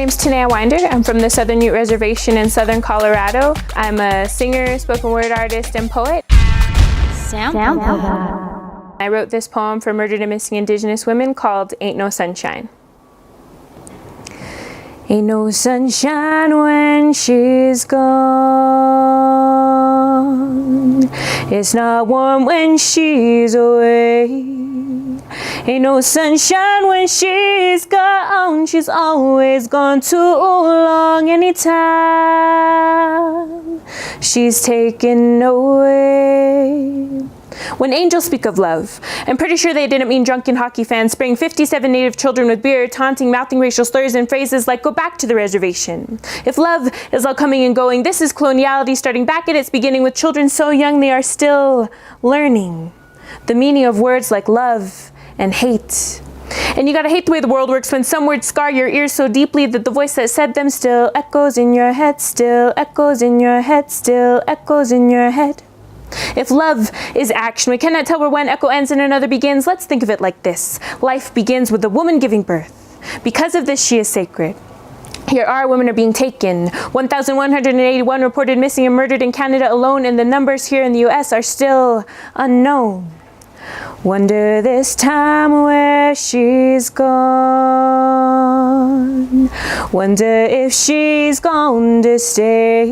name's Tanaya Winder. I'm from the Southern Ute Reservation in Southern Colorado. I'm a singer, spoken word artist, and poet. I wrote this poem for murdered and missing Indigenous women called Ain't No Sunshine. Ain't no sunshine when she's gone. It's not warm when she's away. Ain't no sunshine when she's gone. She's always gone too long. Anytime she's taken away. When angels speak of love, I'm pretty sure they didn't mean drunken hockey fans spraying 57 native children with beer, taunting, mouthing racial slurs and phrases like "go back to the reservation." If love is all coming and going, this is coloniality starting back at its beginning with children so young they are still learning the meaning of words like love and hate. And you gotta hate the way the world works when some words scar your ears so deeply that the voice that said them still echoes in your head, still echoes in your head, still echoes in your head. If love is action, we cannot tell where one echo ends and another begins. Let's think of it like this. Life begins with a woman giving birth. Because of this, she is sacred. Here our women are being taken. 1,181 reported missing and murdered in Canada alone, and the numbers here in the US are still unknown. Wonder this time where she's gone. Wonder if she's gone to stay.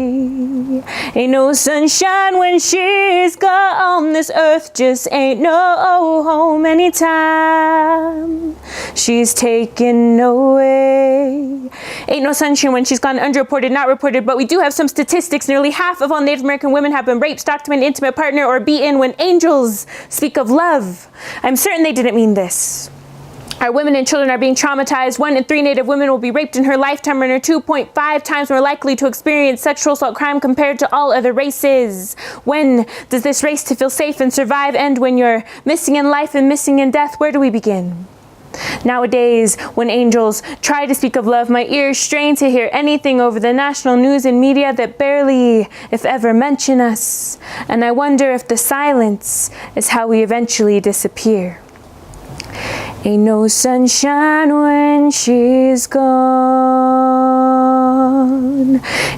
Ain't no sunshine when she's gone. This earth just ain't no home anytime she's taken away. Ain't no sunshine when she's gone. Underreported, not reported, but we do have some statistics. Nearly half of all Native American women have been raped, stalked by an intimate partner, or beaten. When angels speak of love, I'm certain they didn't mean this. Our women and children are being traumatized. 1 in 3 Native women will be raped in her lifetime and are 2.5 times more likely to experience sexual assault crime compared to all other races. When does this race to feel safe and survive end? When you're missing in life and missing in death? Where do we begin? Nowadays, when angels try to speak of love, my ears strain to hear anything over the national news and media that barely, if ever, mention us. And I wonder if the silence is how we eventually disappear. Ain't no sunshine when she's gone.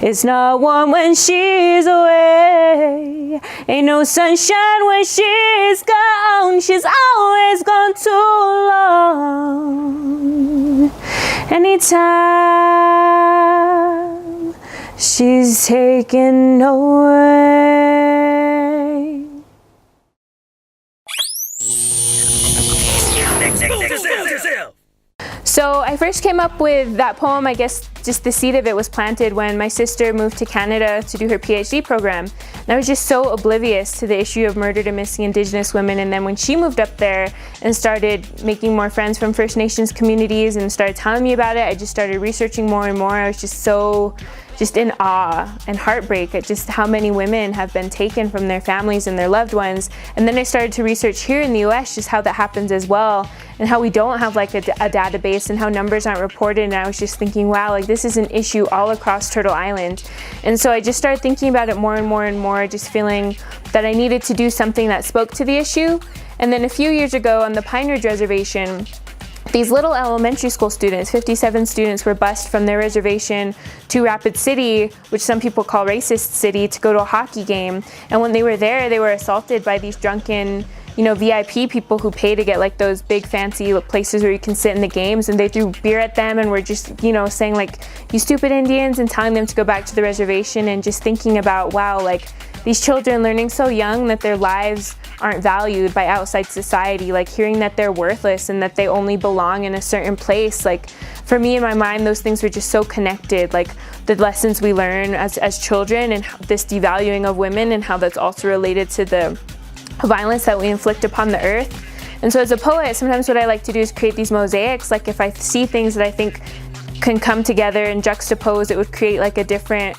It's not warm when she's away. Ain't no sunshine when she's gone. She's always gone too long. Anytime she's taken away. So I first came up with that poem, I guess just the seed of it was planted when my sister moved to Canada to do her PhD program. And I was just so oblivious to the issue of murdered and missing Indigenous women. And then when she moved up there and started making more friends from First Nations communities and started telling me about it, I just started researching more and more. I was just so in awe and heartbreak at just how many women have been taken from their families and their loved ones. And then I started to research here in the US just how that happens as well, and how we don't have like a database and how numbers aren't reported. And I was just thinking, wow, like this is an issue all across Turtle Island. And so I just started thinking about it more and more and more, just feeling that I needed to do something that spoke to the issue. And then a few years ago on the Pine Ridge Reservation, these little elementary school students, 57 students, were bused from their reservation to Rapid City, which some people call Racist City, to go to a hockey game. And when they were there, they were assaulted by these drunken, VIP people who pay to get like those big fancy places where you can sit in the games, and they threw beer at them and were just, saying like, "You stupid Indians," and telling them to go back to the reservation, and just thinking about, wow, like these children learning so young that their lives aren't valued by outside society, like hearing that they're worthless and that they only belong in a certain place. Like for me, in my mind, those things were just so connected, like the lessons we learn as children and this devaluing of women, and how that's also related to the violence that we inflict upon the earth. And so as a poet, sometimes what I like to do is create these mosaics. Like if I see things that I think can come together and juxtapose, it would create like a different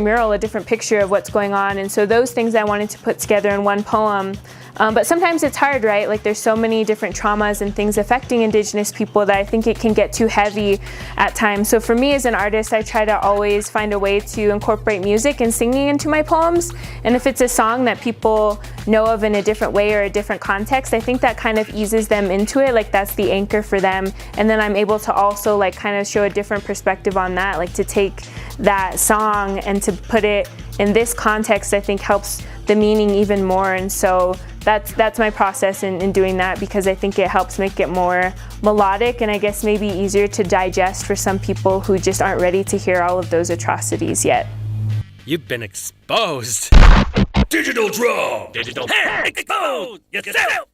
mural, a different picture of what's going on. And so those things I wanted to put together in one poem. But sometimes it's hard, right? Like there's so many different traumas and things affecting Indigenous people that I think it can get too heavy at times. So for me as an artist, I try to always find a way to incorporate music and singing into my poems. And if it's a song that people know of in a different way or a different context, I think that kind of eases them into it. Like that's the anchor for them. And then I'm able to also like kind of show a different perspective on that, like to take that song and to put it in this context, I think helps the meaning even more. And so that's my process in doing that, because I think it helps make it more melodic and I guess maybe easier to digest for some people who just aren't ready to hear all of those atrocities yet. You've been exposed. Digital drum. Digital. Exposed yourself.